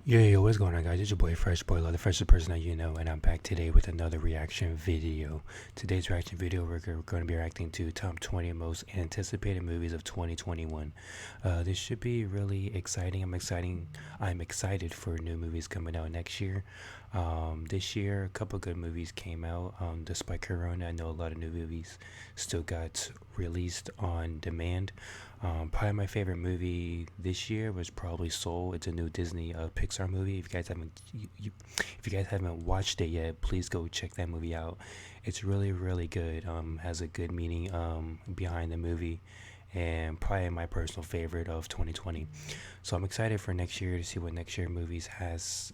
Yo, what's going on, guys? It's your boy Fresh Boy, the freshest person that you know, and I'm back today with another reaction video. Today's reaction video, we're going to be reacting to top 20 most anticipated movies of 2021. This should be really exciting. I'm excited for new movies coming out next year. This year, a couple good movies came out. Despite Corona, I know a lot of new movies still got released on demand. Probably my favorite movie this year was probably Soul. It's a new Disney Pixar movie. If you guys haven't watched it yet, please go check that movie out. It's really good. Has a good meaning behind the movie, and probably my personal favorite of 2020. So I'm excited for next year to see what next year movies has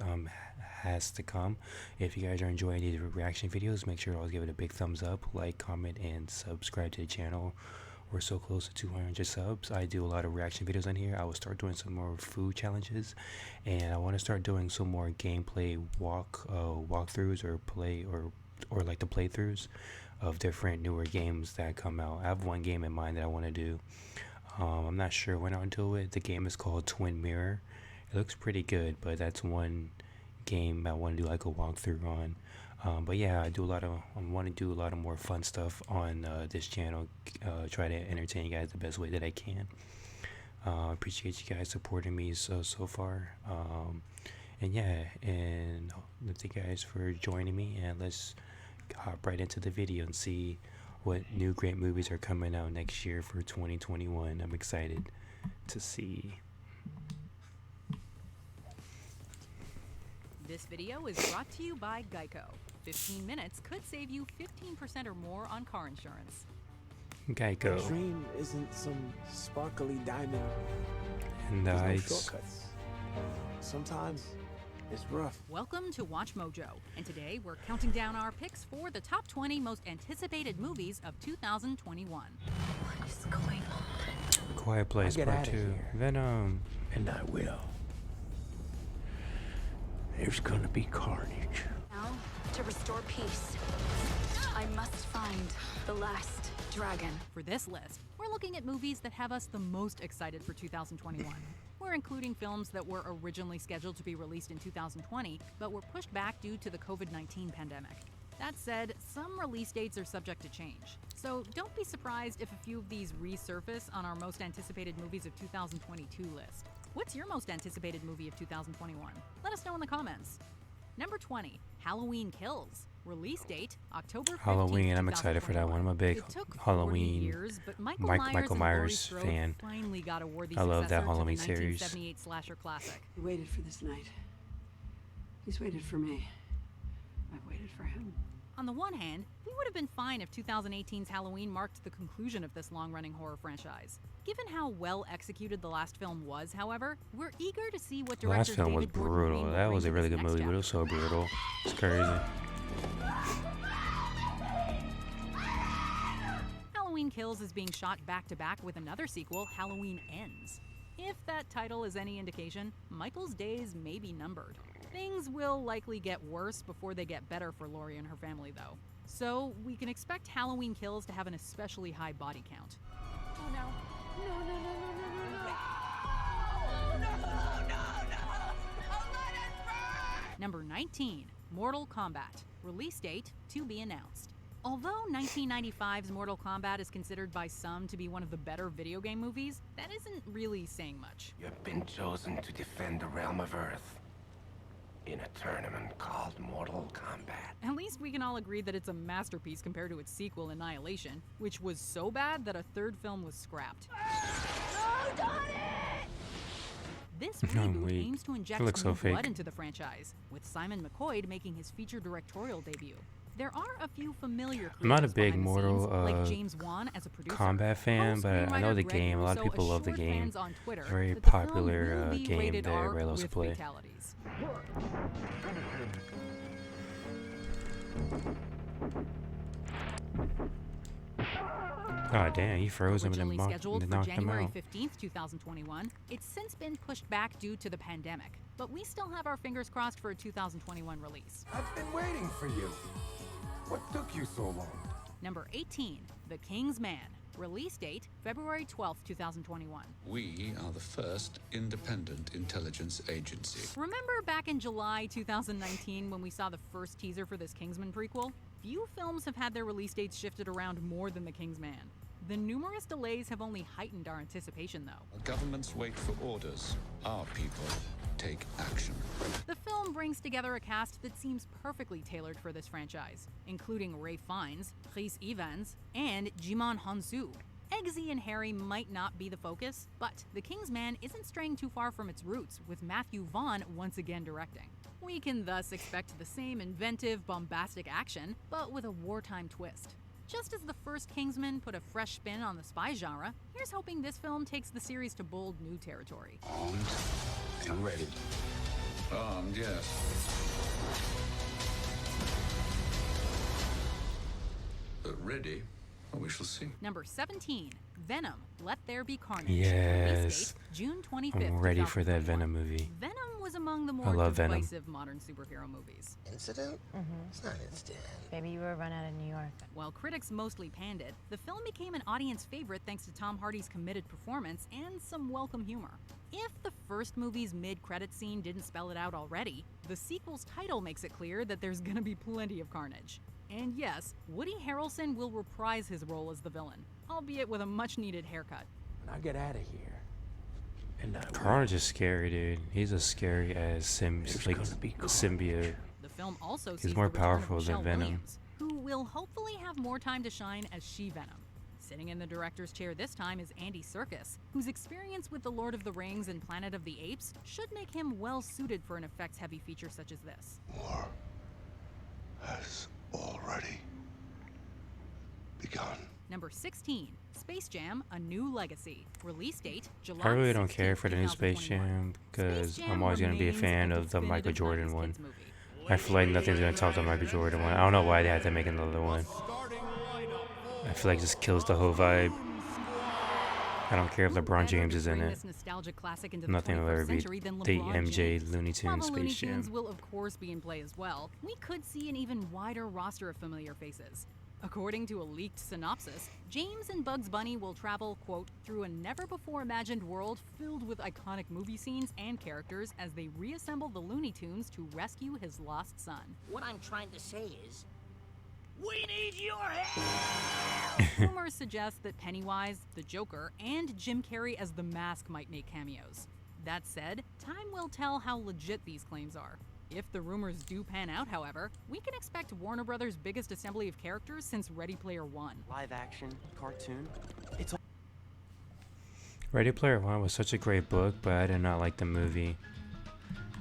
to come. If you guys are enjoying these reaction videos, make sure to always give it a big thumbs up, like, comment, and subscribe to the channel. We're so close to 200 subs. I do a lot of reaction videos on here. I will start doing some more food challenges, and I want to start doing some more gameplay walkthroughs or like the playthroughs of different newer games that come out. I have one game in mind that I want to do. I'm not sure when I'll do it. The game is called Twin Mirror. It looks pretty good, but that's one game I want to do like a walkthrough on. But yeah, I want to do a lot of more fun stuff on this channel. Try to entertain you guys the best way that I can. Appreciate you guys supporting me so far. And yeah, and thank you guys for joining me. And let's hop right into the video and see what new great movies are coming out next year for 2021. I'm excited to see. This video is brought to you by Geico. 15 minutes could save you 15% or more on car insurance. Geico. A dream isn't some sparkly diamond. And There's no it's shortcuts. Sometimes it's rough. Welcome to WatchMojo, and today we're counting down our picks for the top 20 most anticipated movies of 2021. What is going on? Quiet Place I'll get Part outta 2. here. Venom. And I will. There's gonna be carnage. Now, to restore peace, I must find the last dragon. For this list, we're looking at movies that have us the most excited for 2021. We're including films that were originally scheduled to be released in 2020, but were pushed back due to the COVID-19 pandemic. That said, some release dates are subject to change. So don't be surprised if a few of these resurface on our most anticipated movies of 2022 list. What's your most anticipated movie of 2021? Let us know in the comments. Number 20, Halloween Kills. Release date, October 15th, Halloween, I'm excited for that one. I'm a big It took 40 Halloween years, but Michael Michael and Laurie Myers Strode fan. finally got a worthy I love that successor to Halloween the series. 1978 slasher classic. He waited for this night. He's waited for me. I've waited for him. On the one hand, we would have been fine if 2018's Halloween marked the conclusion of this long-running horror franchise. Given how well executed the last film was, however, we're eager to see what The director last film was David Gordon brutal. Green will That bring was a to really this good next movie, but it chapter. was so brutal. It's crazy. Halloween Kills is being shot back-to-back with another sequel, Halloween Ends. If that title is any indication, Michael's days may be numbered. Things will likely get worse before they get better for Laurie and her family, though. So, we can expect Halloween Kills to have an especially high body count. Oh no. No, no, no, no, no, no, no. Number 19, Mortal Kombat. Release date to be announced. Although 1995's Mortal Kombat is considered by some to be one of the better video game movies, that isn't really saying much. You've been chosen to defend the realm of Earth in a tournament called Mortal Kombat. At least we can all agree that it's a masterpiece compared to its sequel, Annihilation, which was so bad that a third film was scrapped. This reboot wait. aims to inject It looks some so new blood fake. into the franchise, with Simon McCoy making his feature directorial debut. There are a few familiar I'm not a creators big behind the Mortal scenes, like James Wan as a producer. Kombat fan, but I know the Co-screenwriter game. A lot of Greg people love the Russo game. assured fans on Twitter Very that the film popular will be game rated that R everybody loves to with play. fatalities. Oh damn, he froze him and Originally then scheduled for knocked him January out. 15th, 2021, it's since been pushed back due to the pandemic, but we still have our fingers crossed for a 2021 release. I've been waiting for you. What took you so long? Number 18, The King's Man. Release date February 12th, 2021. We are the first independent intelligence agency. Remember back in July 2019 when we saw the first teaser for this Kingsman prequel? Few films have had their release dates shifted around more than The King's Man. The numerous delays have only heightened our anticipation, though. Governments wait for orders. Our people take action. The film brings together a cast that seems perfectly tailored for this franchise, including Ralph Fiennes, Chris Evans, and Jimon Hounsou. Eggsy and Harry might not be the focus, but The King's Man isn't straying too far from its roots, with Matthew Vaughn once again directing. We can thus expect the same inventive, bombastic action, but with a wartime twist. Just as the first Kingsman put a fresh spin on the spy genre, here's hoping this film takes the series to bold new territory. Armed and ready. Armed, yes. But ready? Well, we shall see. Number 17, Venom, Let There Be Carnage. Yes. Release date, June 25th, I'm ready for that 2021. Venom movie. Venom was among the I more love Venom. divisive modern superhero movies. Incident? It's not incident. Maybe you were run out of New York. While critics mostly panned it, the film became an audience favorite thanks to Tom Hardy's committed performance and some welcome humor. If the first movie's mid-credit scene didn't spell it out already, the sequel's title makes it clear that there's gonna be plenty of carnage. And yes, Woody Harrelson will reprise his role as the villain, albeit with a much-needed haircut. When I get out of here, and I will, Carnage is scary, dude. He's a scary ass There's like gonna be carnage. symbiote. The film also He's sees more the return of powerful than Michelle Venom. Williams, who will hopefully have more time to shine as She-Venom. Sitting in the director's chair this time is Andy Serkis, whose experience with The Lord of the Rings and Planet of the Apes should make him well-suited for an effects-heavy feature such as this. War has already begun. Number 16, Space Jam: A New Legacy. Release date July I really don't 16th, care for the new Space 2021. Jam because Space Jam I'm always gonna be a remains fan a of the Michael definitive Jordan 90s one. kids movie. I feel like nothing's gonna top the Michael Jordan one. I don't know why they had to make another one. I feel like it just kills the whole vibe. I don't care if Who LeBron better James to is in bring it. this nostalgic classic into the Nothing will 21st ever beat century than the LeBron MJ James. Looney While Tunes the Looney Space Tunes Jam. will of course be in play as well, we could see an even wider roster of familiar faces. According to a leaked synopsis, James and Bugs Bunny will travel, quote, through a never-before-imagined world filled with iconic movie scenes and characters as they reassemble the Looney Tunes to rescue his lost son. What I'm trying to say is, we need your help! Rumors suggest that Pennywise, the Joker, and Jim Carrey as the Mask might make cameos. That said, time will tell how legit these claims are. If the rumors do pan out, however, we can expect Warner Brothers' biggest assembly of characters since Ready Player One. Live action, cartoon. It's all Ready Player One was such a great book, but I did not like the movie.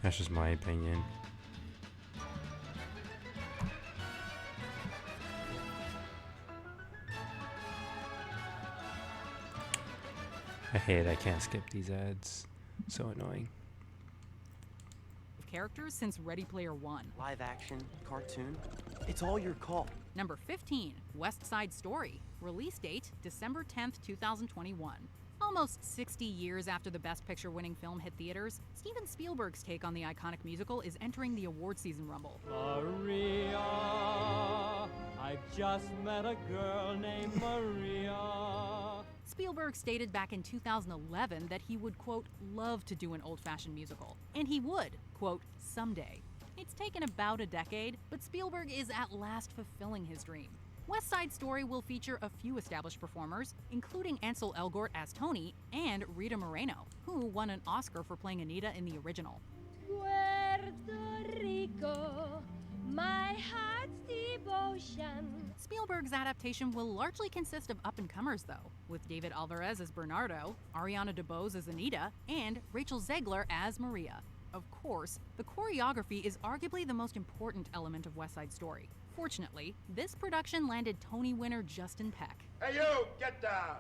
That's just my opinion. I hate I can't skip these ads. So annoying. Characters since Ready Player One. live action, cartoon. It's all your call. Number 15, West Side Story. Release date December 10th, 2021. Almost 60 years after the Best Picture winning film hit theaters, Steven Spielberg's take on the iconic musical is entering the award season rumble. Maria, I just met a girl named Maria. Spielberg stated back in 2011 that he would, quote, love to do an old-fashioned musical. And he would, quote, someday. It's taken about a decade, but Spielberg is at last fulfilling his dream. West Side Story will feature a few established performers, including Ansel Elgort as Tony and Rita Moreno, who won an Oscar for playing Anita in the original. Puerto Rico, my heart's devotion. Spielberg's adaptation will largely consist of up-and-comers, though, with David Alvarez as Bernardo, Ariana DeBose as Anita, and Rachel Zegler as Maria. Of course, the choreography is arguably the most important element of West Side Story. Fortunately, this production landed Tony winner Justin Peck. Hey, you! Get down!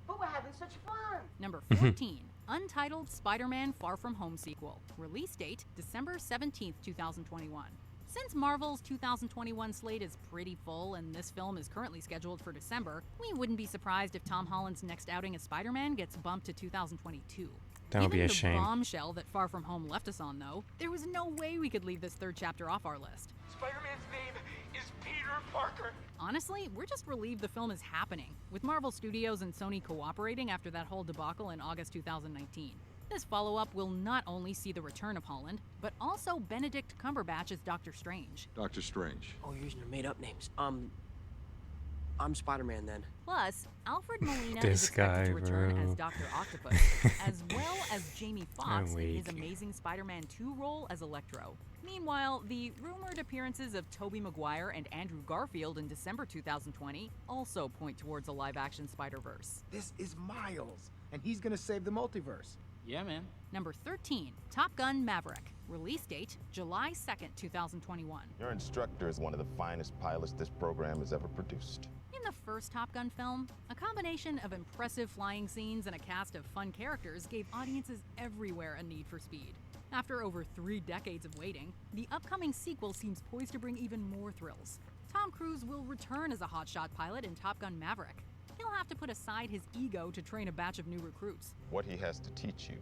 But we're having such fun! Number 14, Untitled Spider-Man Far From Home sequel. Release date December 17th, 2021. Since Marvel's 2021 slate is pretty full and this film is currently scheduled for December, we wouldn't be surprised if Tom Holland's next outing as Spider-Man gets bumped to 2022. That would be a Given shame. the bombshell that Far From Home left us on, though, there was no way we could leave this third chapter off our list. Spider-Man's name is Peter Parker! Honestly, we're just relieved the film is happening, with Marvel Studios and Sony cooperating after that whole debacle in August 2019. This follow-up will not only see the return of Holland, but also Benedict Cumberbatch as Doctor Strange. Doctor Strange. Oh, you're using your made-up names. I'm Spider-Man then. Plus, Alfred Molina This is expected to guy, return bro. as Dr. Octopus, as well as Jamie Foxx in his Amazing Spider-Man 2 role as Electro. Meanwhile, the rumored appearances of Tobey Maguire and Andrew Garfield in December 2020 also point towards a live-action Spider-Verse. This is Miles, and he's gonna save the multiverse. Yeah, man. Number 13, Top Gun Maverick. Release date, July 2nd, 2021. Your instructor is one of the finest pilots this program has ever produced. In the first Top Gun film, a combination of impressive flying scenes and a cast of fun characters gave audiences everywhere a need for speed. After over 3 decades of waiting, the upcoming sequel seems poised to bring even more thrills. Tom Cruise will return as a hotshot pilot in Top Gun Maverick. He'll have to put aside his ego to train a batch of new recruits. What he has to teach you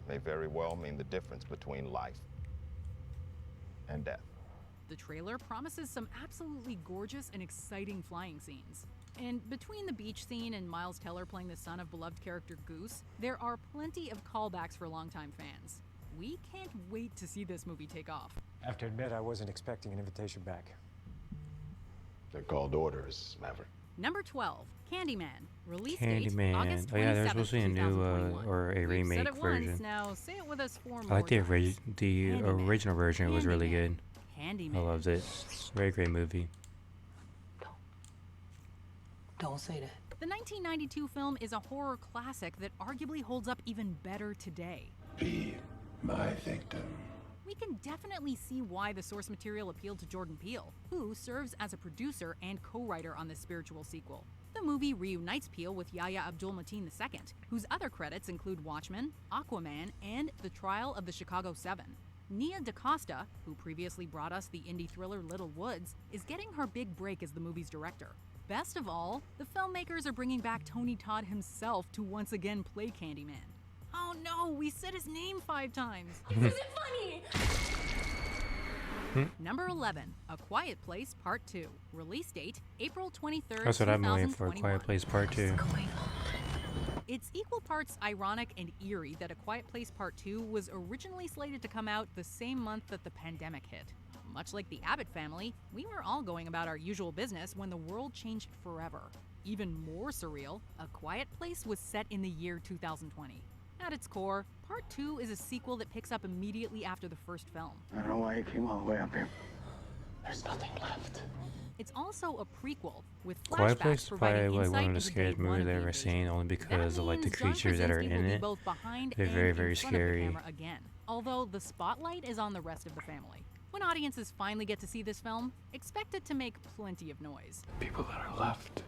may very well mean the difference between life and death. The trailer promises some absolutely gorgeous and exciting flying scenes. And between the beach scene and Miles Teller playing the son of beloved character Goose, there are plenty of callbacks for longtime fans. We can't wait to see this movie take off. I have to admit, I wasn't expecting an invitation back. They're called orders, Maverick. Number 12, Candyman. Release date, August Candyman. 27th, Oh yeah, there's supposed to be a new 2021. or a We've said remake it version. once, now say it with us 4 I more like the times. Candyman. original version was really good. Candyman. I loved it. Very great movie. Don't say that. The 1992 film is a horror classic that arguably holds up even better today. Be my victim. We can definitely see why the source material appealed to Jordan Peele, who serves as a producer and co-writer on this spiritual sequel. The movie reunites Peele with Yahya Abdul-Mateen II, whose other credits include Watchmen, Aquaman, and The Trial of the Chicago 7. Nia DaCosta, who previously brought us the indie thriller Little Woods, is getting her big break as the movie's director. Best of all, the filmmakers are bringing back Tony Todd himself to once again play Candyman. Oh no, we said his name 5 times. This isn't funny! Number 11, A Quiet Place Part 2. Release date, April 23rd, That's what I'm waiting 2021. for. Quiet Place Part 2. It's equal parts ironic and eerie that A Quiet Place Part 2 was originally slated to come out the same month that the pandemic hit. Much like the Abbott family, we were all going about our usual business when the world changed forever. Even more surreal, A Quiet Place was set in the year 2020. At its core, Part 2 is a sequel that picks up immediately after the first film. I don't know why you came all the way up here. There's nothing left. It's also a prequel, with Quiet flashbacks Place is probably providing like insight one of the into day scariest 1 movies of I've the ever invasion. seen, only because of like the That means creatures that are John in Krasinski will be it. both behind They're and very, in very front of the scary. camera again, although the spotlight is on the rest of the family. When audiences finally get to see this film, expect it to make plenty of noise. People that are left.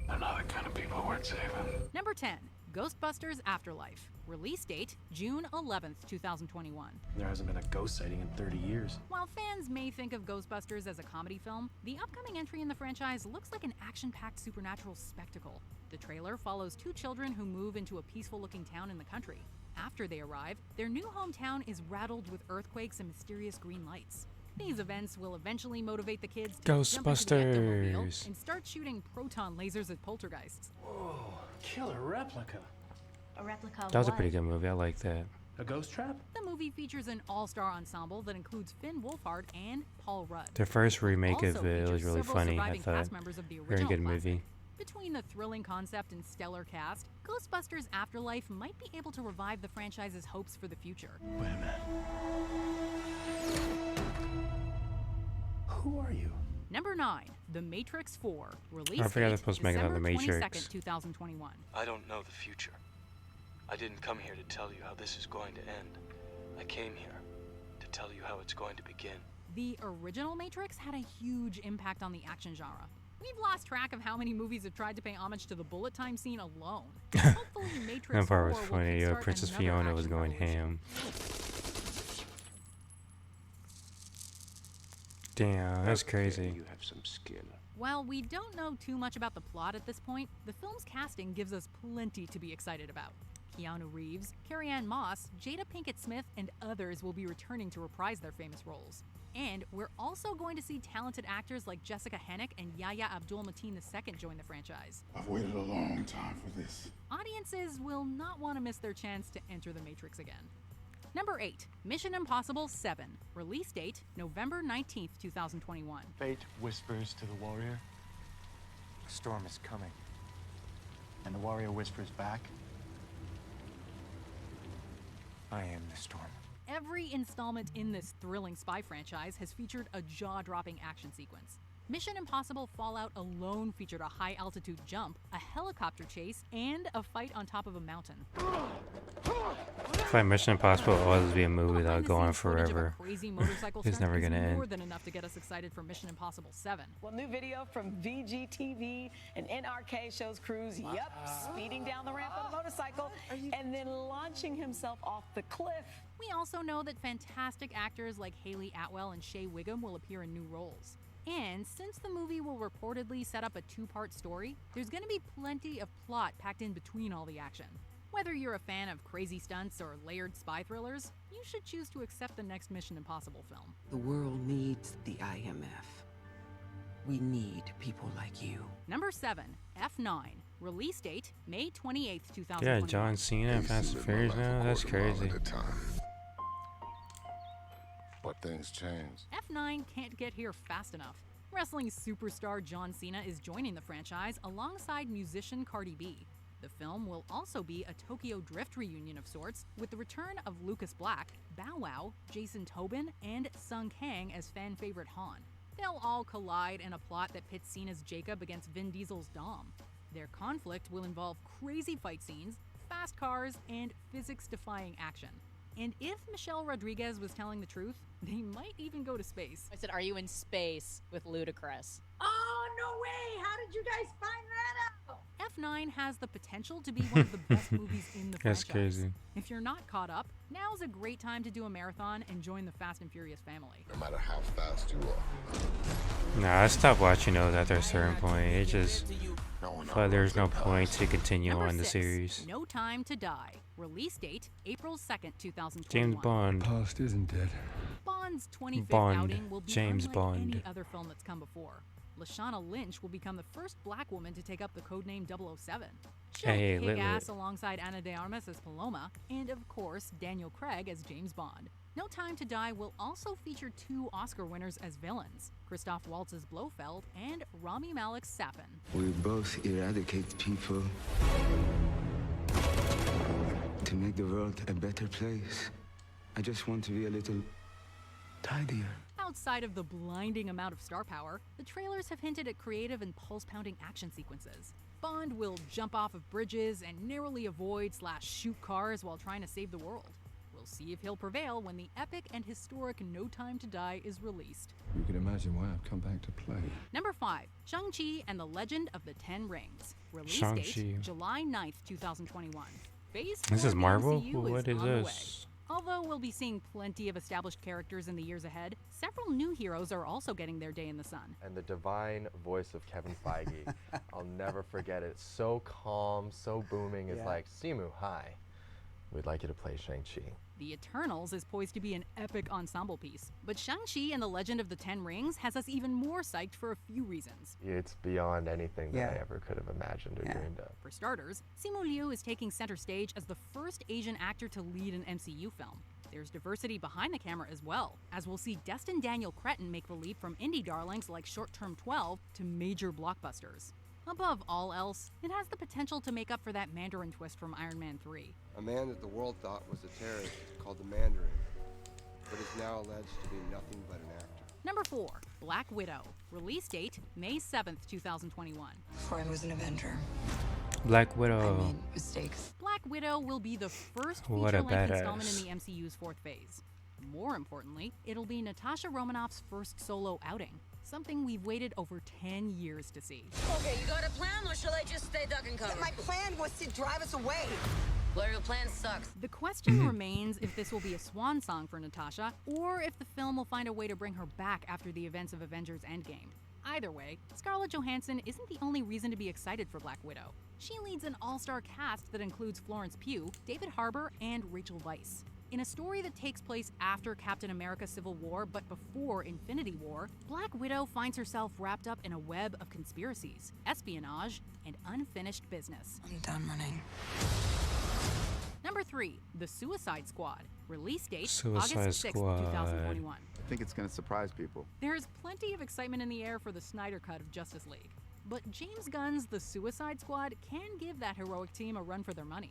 They're not the kind of people worth saving. Number 10, Ghostbusters Afterlife. Release date, June 11th, 2021. There hasn't been a ghost sighting in 30 years. While fans may think of Ghostbusters as a comedy film, the upcoming entry in the franchise looks like an action-packed supernatural spectacle. The trailer follows 2 children who move into a peaceful-looking town in the country. After they arrive, their new hometown is rattled with earthquakes and mysterious green lights. These events will eventually motivate the kids to jump into the Ectomobile Ghostbusters. and start shooting proton lasers at poltergeists. Whoa, killer replica. A replica of That was a what? pretty good movie. I like that. A ghost trap? The movie features an all-star ensemble that includes Finn Wolfhard and Paul Rudd. The first remake Also of it was features really several funny. I surviving thought. cast members of the Very original good classic. movie. Between the thrilling concept and stellar cast, Ghostbusters Afterlife might be able to revive the franchise's hopes for the future. Wait a minute. Who are you? Number 9, The Matrix 4. Release I forgot they're date, supposed to make another December Matrix. 22nd, 2021. I don't know the future. I didn't come here to tell you how this is going to end. I came here to tell you how it's going to begin. The original Matrix had a huge impact on the action genre. We've lost track of how many movies have tried to pay homage to the bullet time scene alone. Hopefully, Matrix That part 4 was will funny. kickstart Princess another Fiona was action going revolution. ham. Damn, that's crazy. You have some skin. While we don't know too much about the plot at this point, the film's casting gives us plenty to be excited about. Keanu Reeves, Carrie-Anne Moss, Jada Pinkett Smith, and others will be returning to reprise their famous roles. And we're also going to see talented actors like Jessica Hennick and Yahya Abdul-Mateen II join the franchise. I've waited a long time for this. Audiences will not want to miss their chance to enter the Matrix again. Number 8, Mission Impossible 7. Release date, November 19th, 2021. Fate whispers to the warrior, a storm is coming. And the warrior whispers back, I am the storm. Every installment in this thrilling spy franchise has featured a jaw-dropping action sequence. Mission Impossible Fallout alone featured a high-altitude jump, a helicopter chase, and a fight on top of a mountain. I feel like Mission Impossible will always be a movie that'll go on forever. Crazy motorcycle It's never gonna end. More than enough to get us excited for Mission Impossible 7. Well, new video from VGTV and NRK shows Cruise, speeding down the ramp on a motorcycle and then launching himself off the cliff. We also know that fantastic actors like Haley Atwell and Shea Wiggum will appear in new roles. And since the movie will reportedly set up a 2-part story, there's going to be plenty of plot packed in between all the action. Whether you're a fan of crazy stunts or layered spy thrillers, you should choose to accept the next Mission Impossible film. The world needs the IMF. We need people like you. Number 7, F9. Release date, May 28th, 2021. Yeah, John Cena and Fast and Furious now? That's crazy. But things change. F9 can't get here fast enough. Wrestling superstar John Cena is joining the franchise alongside musician Cardi B. The film will also be a Tokyo Drift reunion of sorts, with the return of Lucas Black, Bow Wow, Jason Tobin, and Sung Kang as fan favorite Han. They'll all collide in a plot that pits Cena's Jacob against Vin Diesel's Dom. Their conflict will involve crazy fight scenes, fast cars, and physics-defying action. And if Michelle Rodriguez was telling the truth, they might even go to space. I said, are you in space with Ludacris? Oh, no way! How did you guys find that out? F9 has the potential to be one of the best movies in the That's franchise. crazy. If you're not caught up, now's a great time to do a marathon and join the Fast and Furious family. No matter how fast you are. Nah, I stopped watching those after a certain point. It just felt like there's no point to continue Number on the 6, series. No Time to Die. Release date, April 2nd, 2021. James Bond. Past isn't dead. Bond's 25th Bond. outing will be James unlike Bond. any other film that's come before. Lashana Lynch will become the first black woman to take up the codename 007. She'll Hey, kick lit. ass alongside Ana de Armas as Paloma, and of course, Daniel Craig as James Bond. No Time to Die will also feature 2 Oscar winners as villains, Christoph Waltz's Blofeld and Rami Malek's Sapin. We both eradicate people to make the world a better place. I just want to be a little tidier. Outside of the blinding amount of star power, the trailers have hinted at creative and pulse-pounding action sequences. Bond will jump off of bridges and narrowly avoid/shoot cars while trying to save the world. We'll see if he'll prevail when the epic and historic No Time to Die is released. You can imagine why I've come back to play. Number 5, Shang-Chi and the Legend of the Ten Rings. Release Shang-Chi. date, July 9th, 2021. Phase 4 This of is the Marvel? MCU What is on the way. this? Although we'll be seeing plenty of established characters in the years ahead, several new heroes are also getting their day in the sun. And the divine voice of Kevin Feige, I'll never forget it. It's so calm, so booming. It's like, Simu, hi. We'd like you to play Shang-Chi. The Eternals is poised to be an epic ensemble piece, but Shang-Chi and the Legend of the Ten Rings has us even more psyched for a few reasons. It's beyond anything that I ever could have imagined or dreamed of. For starters, Simu Liu is taking center stage as the first Asian actor to lead an MCU film. There's diversity behind the camera as well, as we'll see Destin Daniel Cretton make the leap from indie darlings like Short Term 12 to major blockbusters. Above all else, it has the potential to make up for that Mandarin twist from Iron Man 3. A man that the world thought was a terrorist called the Mandarin, but is now alleged to be nothing but an actor. Number 4, Black Widow. Release date, May 7th, 2021. Before I was an Avenger, Black Widow. mistakes. Black Widow will be the first What a feature-length badass. installment in the MCU's 4th phase. More importantly, it'll be Natasha Romanoff's first solo outing, something we've waited over 10 years to see. Okay, you got a plan, or shall I just stay duck and cover? My plan was to drive us away. Well, your plan sucks. The question remains if this will be a swan song for Natasha, or if the film will find a way to bring her back after the events of Avengers Endgame. Either way, Scarlett Johansson isn't the only reason to be excited for Black Widow. She leads an all-star cast that includes Florence Pugh, David Harbour, and Rachel Weisz. In a story that takes place after Captain America Civil War but before Infinity War, Black Widow finds herself wrapped up in a web of conspiracies, espionage, and unfinished business. I'm done running. Number 3, The Suicide Squad. Release date, Suicide August 6, Squad. 2021. I think it's going to surprise people. There's plenty of excitement in the air for the Snyder Cut of Justice League. But James Gunn's The Suicide Squad can give that heroic team a run for their money.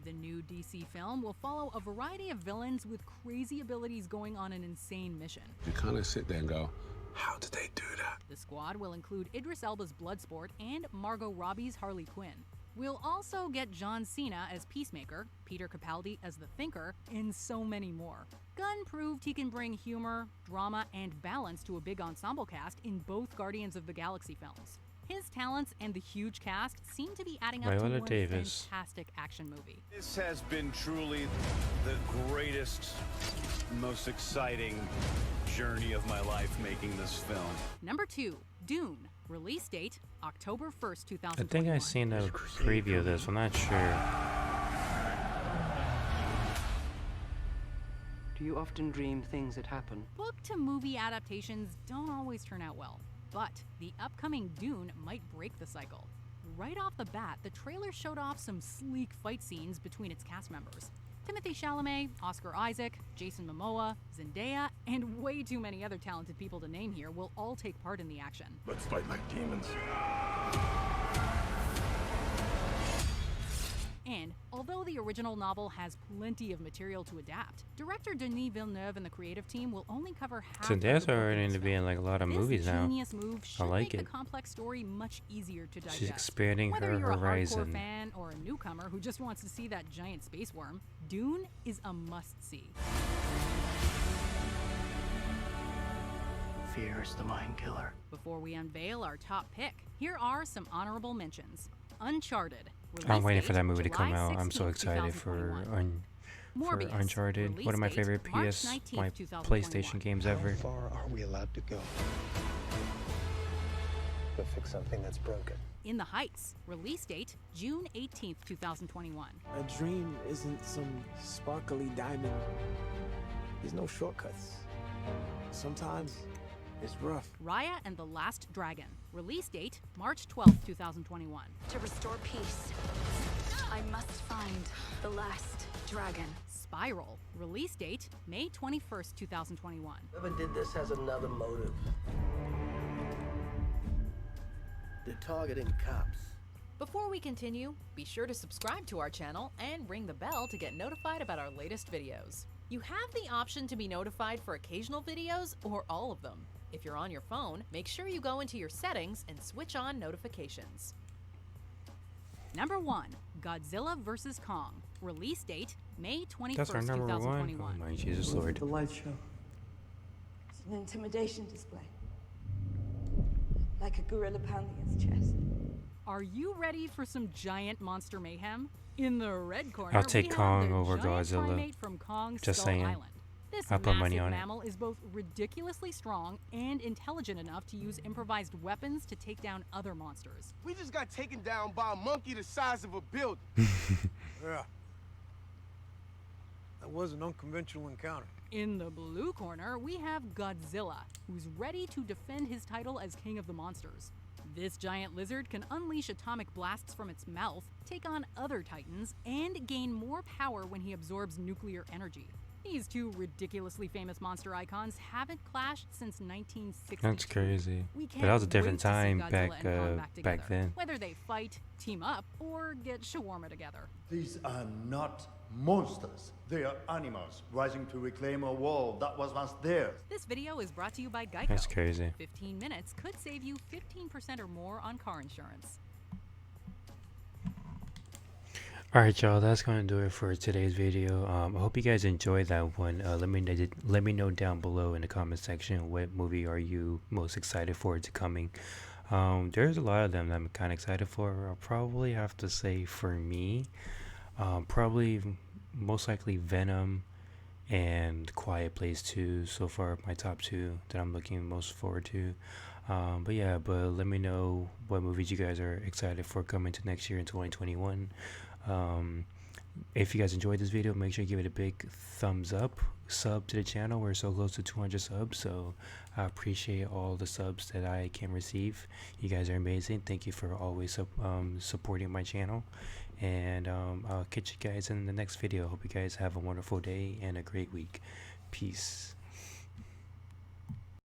The new DC film will follow a variety of villains with crazy abilities going on an insane mission. You kind of sit there and go, how did they do that? The squad will include Idris Elba's Bloodsport and Margot Robbie's Harley Quinn. We'll also get John Cena as Peacemaker, Peter Capaldi as the Thinker, and so many more. Gunn proved he can bring humor, drama, and balance to a big ensemble cast in both Guardians of the Galaxy films. His talents and the huge cast seem to be adding up to one fantastic action movie. This has been truly the greatest, most exciting journey of my life making this film. Number 2, Dune. Release date, October 1st, 2021. I think I've seen a preview of this. I'm not sure. Do you often dream things that happen? Book to movie adaptations don't always turn out well, but the upcoming Dune might break the cycle. Right off the bat, the trailer showed off some sleek fight scenes between its cast members. Timothée Chalamet, Oscar Isaac, Jason Momoa, Zendaya, and way too many other talented people to name here will all take part in the action. Let's fight like demons. And although the original novel has plenty of material to adapt, director Denis Villeneuve and the creative team will only cover half. Zendaya's already going to be in like a lot of movies now. Genius move should I like make it. the complex story much easier to digest. She's expanding Whether her you're horizon. a hardcore fan or a newcomer who just wants to see that giant space worm, Dune is a must-see. Fear is the mind killer. Before we unveil our top pick, here are some honorable mentions. Uncharted. I'm waiting for that Release movie to date, come July out. I'm so 16th, excited for 2021. Uncharted. Morbius. One of my Release favorite date, March PS, 19th, my 2021. PlayStation games ever. How far are we allowed to go? To fix something that's broken. In the Heights. Release date, June 18th, 2021. A dream isn't some sparkly diamond. There's no shortcuts. Sometimes it's rough. Raya and the Last Dragon. Release date, March 12th, 2021. To restore peace, I must find the last dragon. Spiral. Release date, May 21st, 2021. Whoever did this has another motive. They're targeting cops. Before we continue, be sure to subscribe to our channel and ring the bell to get notified about our latest videos. You have the option to be notified for occasional videos or all of them. If you're on your phone, make sure you go into your settings and switch on notifications. Number 1, Godzilla vs. Kong. Release date, May 21st, That's our number 1. 2021. Oh my Jesus Lord. The light show. It's an intimidation display. Like a gorilla pounding its chest. Are you ready for some giant monster mayhem? In the red corner, I'll take we have Kong the over giant Godzilla. primate from Kong's Just Skull saying. Island. This I'll put money massive on it. mammal is both ridiculously strong and intelligent enough to use improvised weapons to take down other monsters. We just got taken down by a monkey the size of a building. Yeah. That was an unconventional encounter. In the blue corner, we have Godzilla, who's ready to defend his title as king of the monsters. This giant lizard can unleash atomic blasts from its mouth, take on other titans, and gain more power when he absorbs nuclear energy. These two ridiculously famous monster icons haven't clashed since 1960. That's crazy. We But that was a can't different wait to see time Godzilla back and Kong back together, then. Whether they fight, team up, or get shawarma together. These are not monsters. They are animals rising to reclaim a world that was once theirs. This video is brought to you by Geico. That's crazy. 15 minutes could save you 15% or more on car insurance. Alright y'all, that's going to do it for today's video. I hope you guys enjoyed that one. Let me know down below in the comment section what movie are you most excited for to coming. There's a lot of them that I'm kind of excited for. I'll probably have to say for me, probably most likely Venom and Quiet Place 2 so far, my top 2 that I'm looking most forward to. But yeah, but let me know what movies you guys are excited for coming to next year in 2021. If you guys enjoyed this video, make sure you give it a big thumbs up. Sub to the channel. We're so close to 200 subs, so I appreciate all the subs that I can receive. You guys are amazing. Thank you for always supporting my channel, and I'll catch you guys in the next video. Hope you guys have a wonderful day and a great week. Peace.